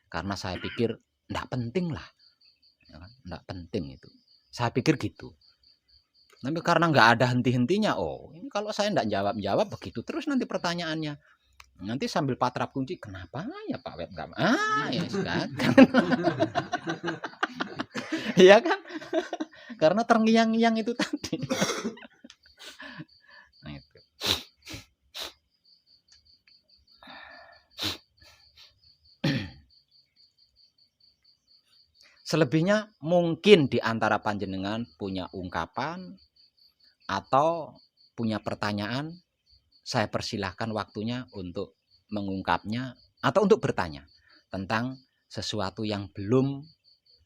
Karena saya pikir tidak penting lah. Tidak penting itu. Saya pikir gitu. Tapi karena nggak ada henti-hentinya, ini kalau saya tidak jawab-jawab begitu terus nanti pertanyaannya. Nanti sambil patrap kunci, kenapa ya Pak Web nggak? Ya kan. Iya kan? Karena terngiang-ngiang itu tadi. Nah, itu. Selebihnya mungkin di antara panjenengan punya ungkapan atau punya pertanyaan, saya persilahkan waktunya untuk mengungkapnya atau untuk bertanya tentang sesuatu yang belum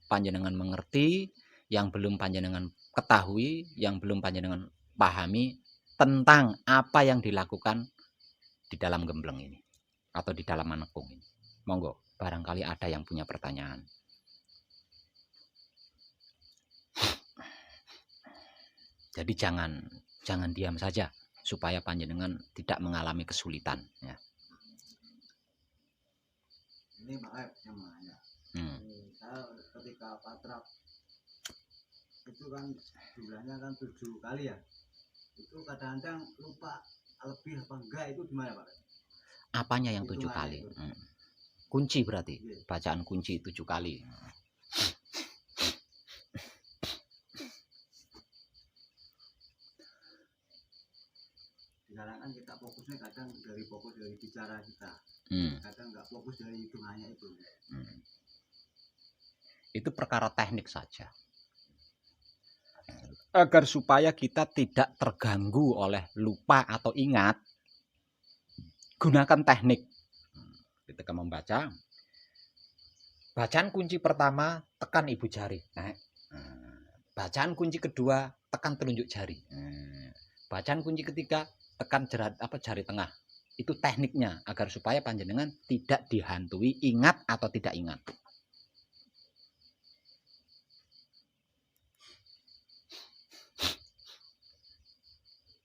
panjenengan mengerti, yang belum panjenengan ketahui, yang belum panjenengan pahami tentang apa yang dilakukan di dalam gembleng ini atau di dalam manekung ini. Monggo, barangkali ada yang punya pertanyaan. Jadi jangan diam saja supaya panjenengan tidak mengalami kesulitan. Ya. Ini Pak Web yang nanya. Saya ketika patrap itu kan jumlahnya kan 7 kali ya. Itu kadang-kadang lupa lebih apa enggak, itu gimana Pak? Apanya yang 7 kali? Kunci berarti. Bacaan kunci 7 kali. Kadang kan kita fokusnya kadang fokus dari bicara kita, kadang nggak fokus dari hitungannya itu. Itu perkara teknik saja. Agar supaya kita tidak terganggu oleh lupa atau ingat, gunakan teknik. Ketika membaca, bacaan kunci pertama tekan ibu jari, bacaan kunci kedua tekan telunjuk jari, bacaan kunci ketiga tekan jari tengah. Itu tekniknya agar supaya panjenengan tidak dihantui ingat atau tidak ingat.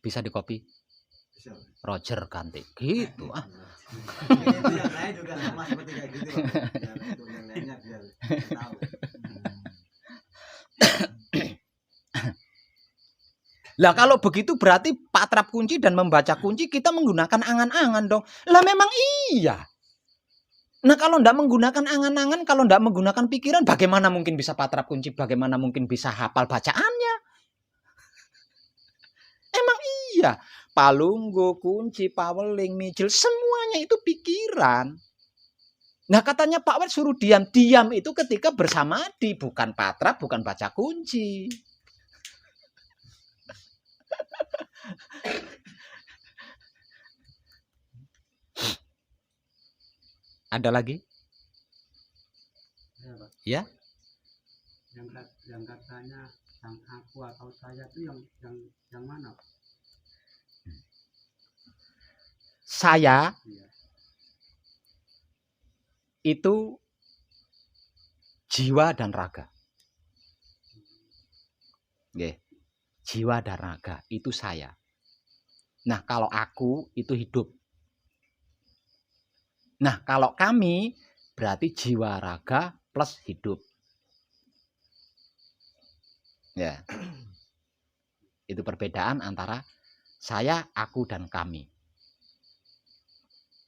Bisa dikopi? Bisa. Roger ganti gitu. Itu yang saya juga sama seperti kayak gitu. Untuk yang lainnya biar tahu. Lah kalau begitu berarti patrap kunci dan membaca kunci kita menggunakan angan-angan dong. Lah memang iya. Nah kalau tidak menggunakan angan-angan, kalau tidak menggunakan pikiran, bagaimana mungkin bisa patrap kunci, bagaimana mungkin bisa hafal bacaannya? Emang iya. Palunggo, kunci, paweling, micil, semuanya itu pikiran. Nah katanya Pak Wet suruh diam. Diam itu ketika bersamadi, bukan patrap, bukan baca kunci. Ada lagi? Ya? Yang katanya yang aku atau saya itu yang mana? Saya Iya. Itu jiwa dan raga. Jiwa dan raga itu saya. Nah, kalau aku itu hidup. Nah, kalau kami berarti jiwa raga plus hidup. Ya. Itu perbedaan antara saya, aku, dan kami.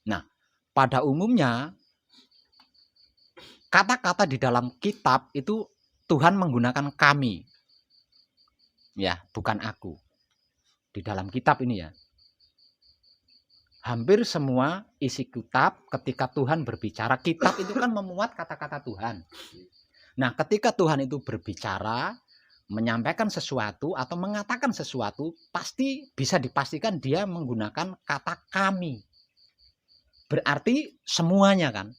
Nah, pada umumnya kata-kata di dalam kitab itu Tuhan menggunakan kami. Ya, bukan aku. Di dalam kitab ini ya. Hampir semua isi kitab ketika Tuhan berbicara, kitab itu kan memuat kata-kata Tuhan. Nah, ketika Tuhan itu berbicara, menyampaikan sesuatu atau mengatakan sesuatu, pasti bisa dipastikan dia menggunakan kata kami. Berarti semuanya kan.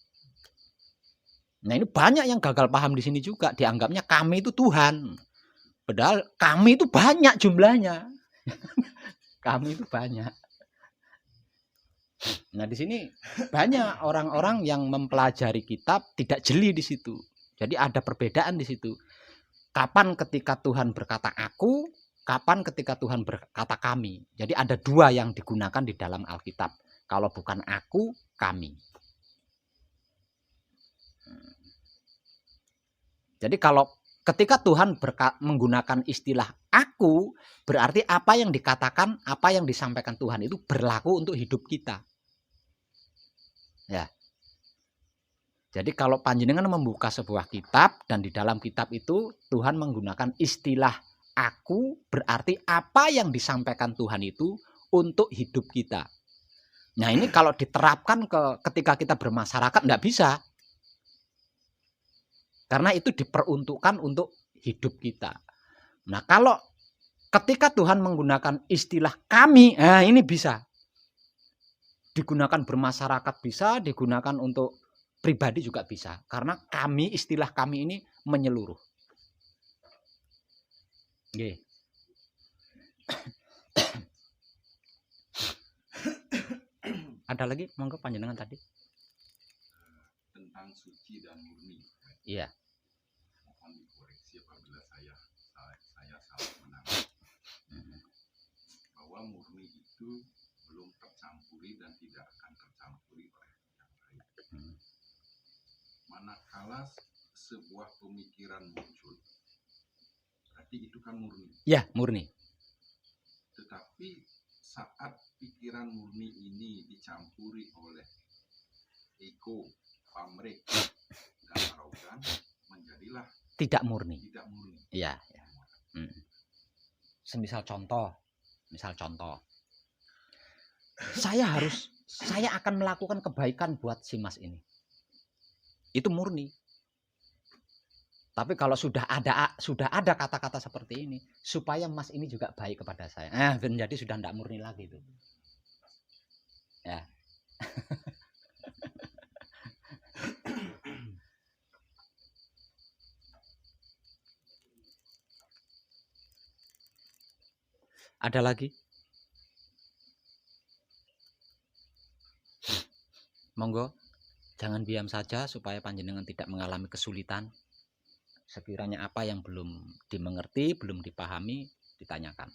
Nah, ini banyak yang gagal paham di sini juga, dianggapnya kami itu Tuhan. Padahal kami itu banyak jumlahnya. Kami itu banyak. Nah, di sini banyak orang-orang yang mempelajari kitab tidak jeli di situ. Jadi ada perbedaan di situ. Kapan ketika Tuhan berkata aku, kapan ketika Tuhan berkata kami. Jadi ada dua yang digunakan di dalam Alkitab. Kalau bukan aku, kami. Jadi kalau ketika Tuhan menggunakan istilah aku, berarti apa yang dikatakan, apa yang disampaikan Tuhan itu berlaku untuk hidup kita. Ya. Jadi kalau panjenengan membuka sebuah kitab dan di dalam kitab itu Tuhan menggunakan istilah aku, berarti apa yang disampaikan Tuhan itu untuk hidup kita. Nah, ini kalau diterapkan ketika kita bermasyarakat enggak bisa. Karena itu diperuntukkan untuk hidup kita. Nah, kalau ketika Tuhan menggunakan istilah kami, nah ini bisa. Digunakan bermasyarakat bisa, digunakan untuk pribadi juga bisa. Karena kami, istilah kami ini menyeluruh. Oke. Ada lagi? Monggo panjenengan tadi. Tentang suci dan murni. Iya. Mohon dikoreksi apabila saya salah menangkap. Bahwa murni itu belum tercampuri dan tidak akan tercampuri oleh yang lain. Manakala sebuah pemikiran muncul, berarti itu kan murni. Ya, murni. Tetapi saat pikiran murni ini dicampuri oleh ego, pamrih, dan arogan, menjadilah tidak murni. Tidak murni. Iya. Ya. Semisal contoh. Saya akan melakukan kebaikan buat si Mas ini. Itu murni. Tapi kalau sudah ada kata-kata seperti ini, supaya Mas ini juga baik kepada saya. Menjadi sudah tidak murni lagi itu. Ya. Ada lagi? Monggo, jangan diam saja supaya panjenengan tidak mengalami kesulitan. Sekiranya apa yang belum dimengerti, belum dipahami, ditanyakan.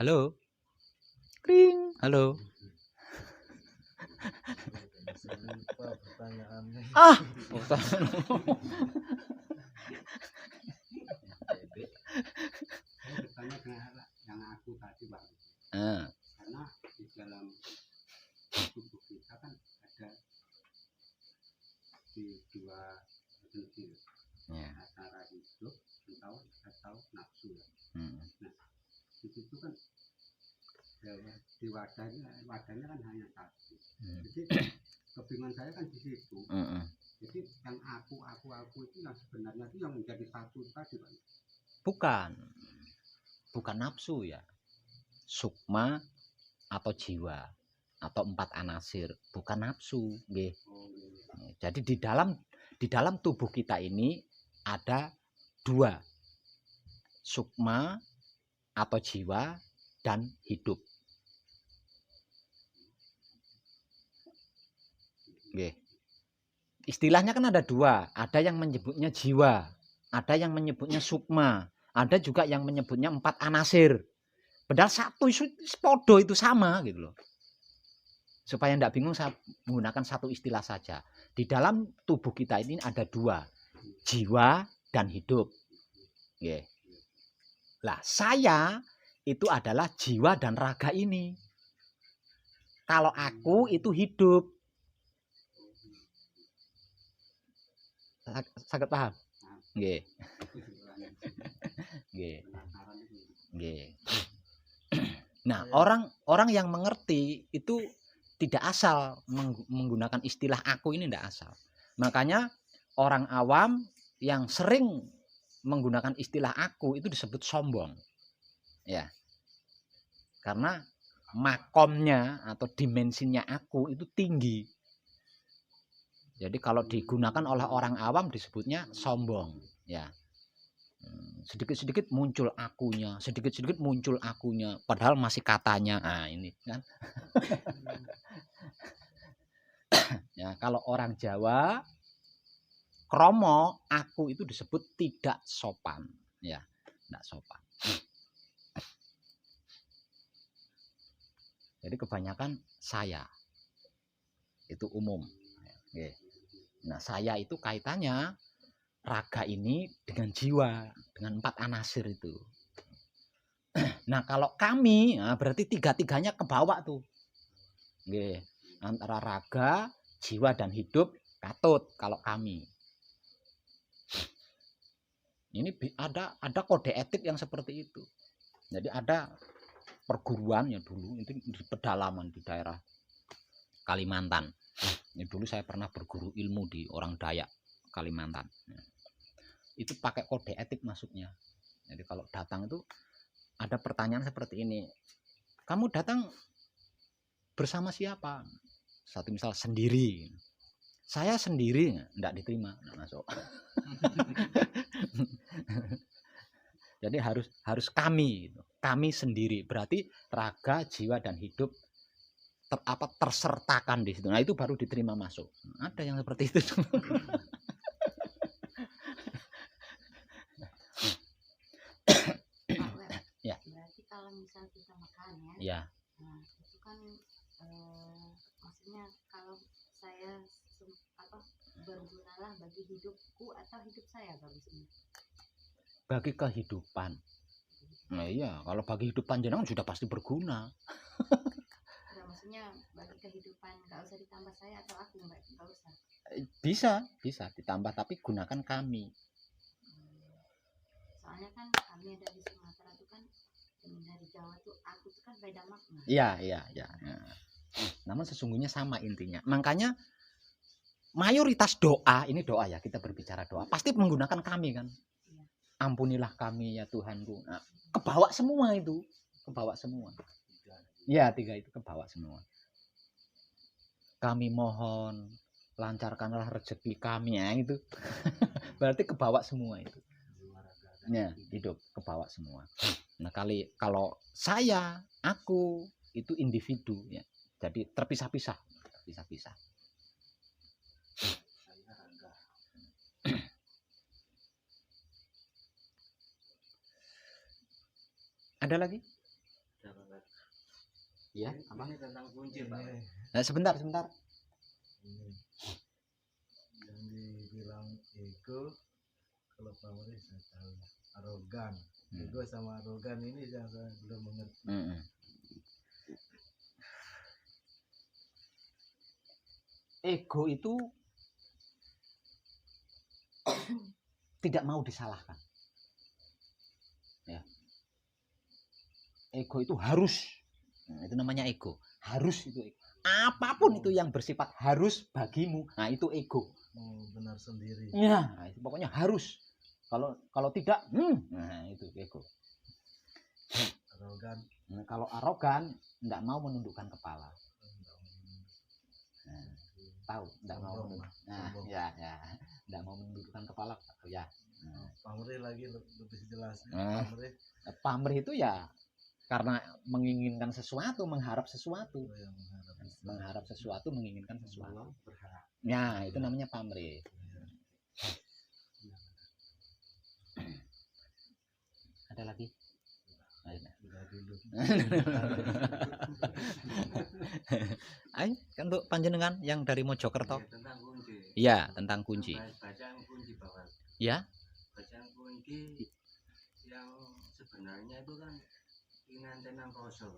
Halo? Kring. Halo? Lupa pertanyaannya. Saya bertanya dengan yang aku tadi, Bang. Ah. Karena di dalam tubuh kita kan ada di dua unsur, Ya. antara hidup atau nafsu. Nah, di situ kan di wadahnya kan hanya satu. Jadi kebingungan saya kan di situ. Jadi yang aku itu yang sebenarnya itu yang menjadi satu tadi, Pak. Bukan nafsu ya. Sukma atau jiwa atau 4 anasir, bukan nafsu, nggih. Jadi di dalam tubuh kita ini ada 2. Sukma atau jiwa dan hidup. Nggih. Istilahnya kan ada 2, ada yang menyebutnya jiwa, ada yang menyebutnya sukma, ada juga yang menyebutnya 4 anasir. Padahal satu podo itu sama gitu loh. Supaya tidak bingung saya menggunakan satu istilah saja. Di dalam tubuh kita ini ada 2, jiwa dan hidup. Yeah. Lah saya itu adalah jiwa dan raga ini. Kalau aku itu hidup. Saged paham? Paham. Nggih. Nggih. Penasaran itu. Nggih. Nah, orang yang mengerti itu tidak asal menggunakan istilah aku ini, tidak asal. Makanya orang awam yang sering menggunakan istilah aku itu disebut sombong. Ya. Karena makomnya atau dimensinya aku itu tinggi. Jadi kalau digunakan oleh orang awam disebutnya sombong, ya. Sedikit-sedikit muncul akunya, sedikit-sedikit muncul akunya, padahal masih katanya. Nah, ini kan. Ya, kalau orang Jawa kromo, aku itu disebut tidak sopan, ya, tidak sopan. Jadi kebanyakan saya itu umum. Nah, saya itu kaitannya raga ini dengan jiwa, dengan 4 anasir itu. Nah, kalau kami, nah berarti tiga-tiganya ke bawah tuh. Nggih. Antara raga, jiwa dan hidup katut kalau kami. Ini ada kode etik yang seperti itu. Jadi ada perguruannya dulu itu di pedalaman di daerah Kalimantan. Ini dulu saya pernah berguru ilmu di orang Dayak Kalimantan. Itu pakai kode etik masuknya. Jadi kalau datang itu ada pertanyaan seperti ini. Kamu datang bersama siapa? Satu misal sendiri. Saya sendiri, enggak diterima, enggak masuk. Jadi harus kami, kami sendiri. Berarti raga, jiwa dan hidup tersertakan di situ. Nah, itu baru diterima masuk. Ada yang seperti itu. Ya. Berarti kalau misal kita makan ya, Ya. Nah, itu kan maksudnya kalau saya bergunalah bagi hidupku atau hidup saya bagusnya. Bagi kehidupan. Nah iya, kalau bagi hidup panjenengan sudah pasti berguna. Nah, maksudnya bagi kehidupan nggak usah ditambah saya atau aku nggak usah. Bisa ditambah tapi gunakan kami. Soalnya kan kami ada di Sumatera itu kan dari Jawa tuh aku tuh kan beda makna. Iya. Namun sesungguhnya sama intinya. Makanya mayoritas doa, ini doa ya, kita berbicara doa, pasti menggunakan kami kan. Ampunilah kami ya Tuhanku. Nah, kebawa semua itu, kebawa semua. Ya, 3 itu kebawa semua. Kami mohon lancarkanlah rezeki kami ya itu. Berarti kebawa semua itu. Ya, hidup kebawa semua. Nah, kalau saya, aku itu individu ya. Jadi terpisah-pisah. Ada lagi? Iya, apa? Ini tentang kunci, Pak. Nah, sebentar. Ini yang dibilang ego, kalau pamrih saya tahu arogan. Ego sama arogan ini yang saya belum mengerti. Ego itu tidak mau disalahkan. Ya. Ego itu harus. Nah, itu namanya ego. Harus itu ego. Apapun itu yang bersifat harus bagimu, nah itu ego. Benar sendiri. Ya, nah, itu pokoknya harus. Kalau tidak, nah itu ego. Arogan. Nah, kalau arogan, tidak mau menundukkan kepala. Nah, tahu, tidak mau menundukkan. Nah, ya, tidak mau menundukkan kepala, ya. Nah. Pamrih lagi lebih jelas. Pamrih itu ya karena menginginkan sesuatu, mengharap sesuatu. Mengharap sesuatu, menginginkan sesuatu. Ya, itu namanya pamrih. Ada lagi? Ayo, untuk panjenengan yang dari Mojokerto. Tentang kunci. Iya, tentang kunci. Bacaan kunci, Bapak. Ya. Bacaan kunci yang sebenarnya itu kan kinantenan rasa.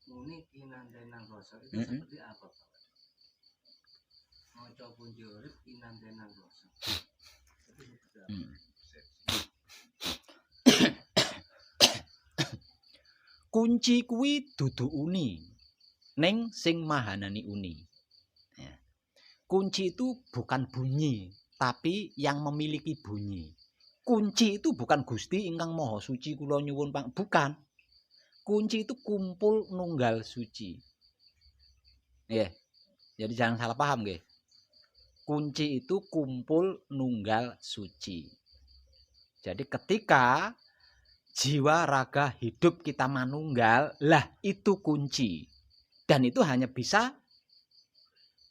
Muni kinantenan rasa itu seperti apa, Pak? Maca punji urip kinantenan rasa. Kunci kuwi dudu uni ning sing mahanani uni. Ya. Kunci itu bukan bunyi, tapi yang memiliki bunyi. Kunci itu bukan Gusti ingkang Maha Suci kula nyuwun bukan. Kunci itu kumpul nunggal suci. Ya. Jadi jangan salah paham nggih. Kunci itu kumpul nunggal suci. Jadi ketika jiwa raga hidup kita manunggal, lah itu kunci. Dan itu hanya bisa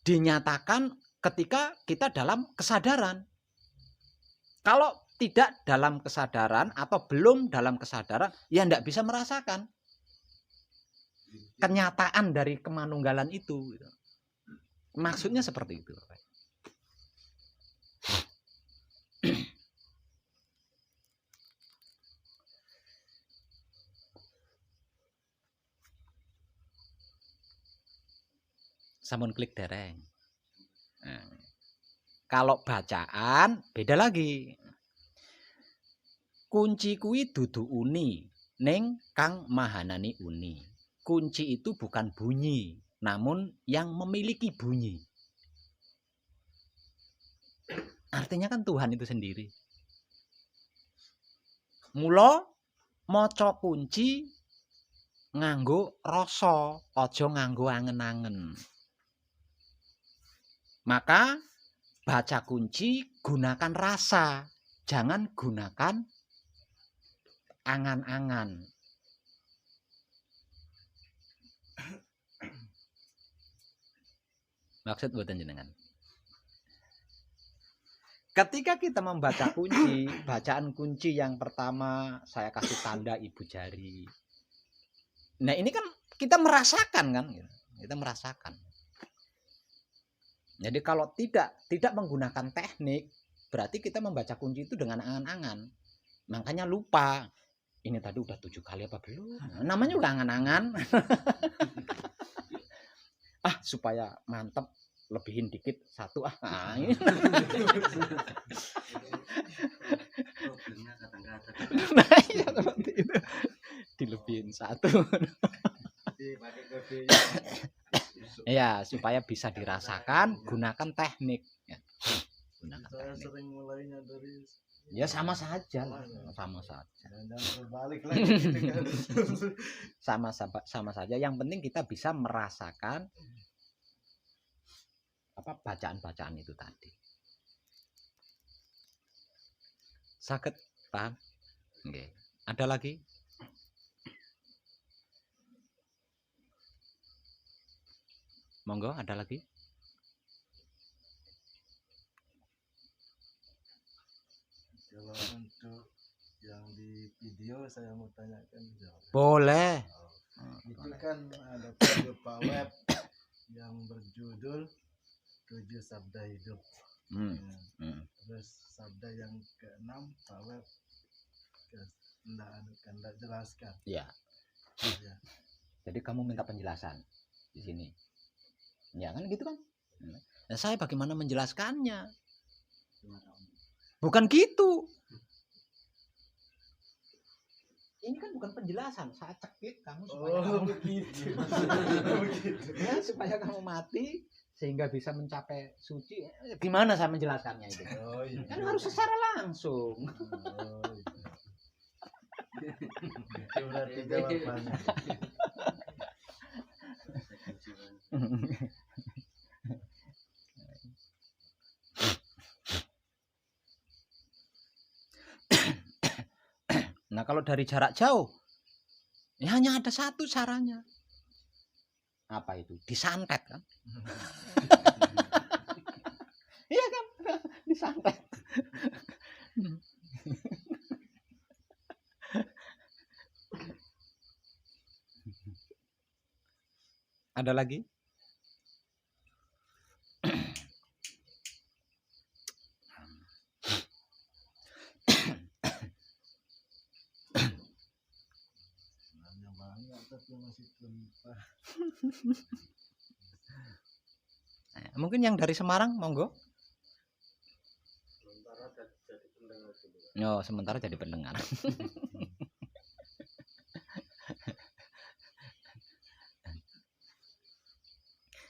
dinyatakan ketika kita dalam kesadaran. Kalau tidak dalam kesadaran atau belum dalam kesadaran, ya tidak bisa merasakan kenyataan dari kemanunggalan itu. Maksudnya seperti itu. Sampun klik dereng. Nah, kalau bacaan beda lagi. Kunci kuwi dudu uni ning kang mahanani uni. Kunci itu bukan bunyi, namun yang memiliki bunyi. Artinya kan Tuhan itu sendiri. Mula maca kunci nganggo rasa, aja nganggo angen-angen. Maka baca kunci gunakan rasa, jangan gunakan angan-angan. Maksud mboten jenengan. Ketika kita membaca kunci, bacaan kunci yang pertama saya kasih tanda ibu jari. Nah, ini kan kita merasakan kan? Kita merasakan. Jadi kalau tidak menggunakan teknik, berarti kita membaca kunci itu dengan angan-angan. Makanya lupa. Ini tadi udah 7 kali apa belum? Namanya udah angan-angan. Supaya mantep, lebihin dikit 1 Problemnya kata-kata. Nah, iya seperti itu. Dilebihin 1. Ya, supaya bisa dirasakan, gunakan teknik. Ya. Gunakan Saya teknik. sering mulainya dari Ya sama saja lah, sama saja. dan berbalik lagi gitu kan. Sama saja. Yang penting kita bisa merasakan bacaan-bacaan itu tadi. Saged paham? Nggih. Ada lagi? Monggo, ada lagi? Kalau untuk yang di video saya mau tanyakan jawab. Boleh. Itu kan ada video Pak Web yang berjudul 7 Sabda Hidup. Terus sabda yang ke-6 Pak Web hendak jelaskan. Ya. Ya. Jadi kamu minta penjelasan di sini. Ya kan gitu kan? Nah, saya bagaimana menjelaskannya? Bukan gitu. Ini kan bukan penjelasan. Saya cekik kamu supaya kamu begitu. ya, supaya kamu mati sehingga bisa mencapai suci. Gimana saya menjelaskannya itu? Oh, iya. Kan harus secara langsung. Oh, iya. Itu berarti jawabannya. Nah, kalau dari jarak jauh, ya hanya ada satu caranya. Apa itu? Disantet kan? Iya kan? Disantet. Ada lagi? Mungkin yang dari Semarang, monggo. Sementara jadi pendengar.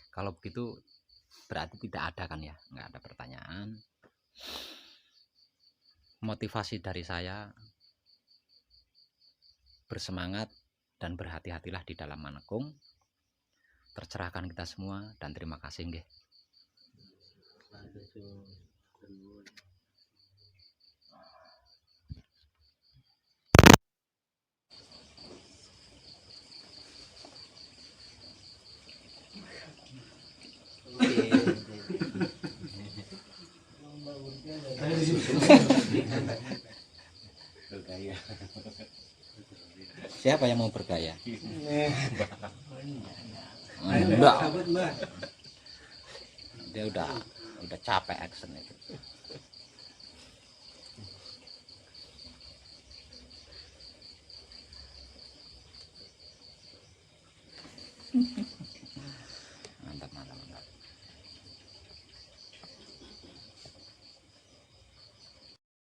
Kalau begitu berarti tidak ada kan ya, nggak ada pertanyaan. Motivasi dari saya, bersemangat dan berhati-hatilah di dalam manekung. Tercerahkan kita semua dan terima kasih nggih. Siapa yang mau bergaya? Enggak. Dia udah capek action itu.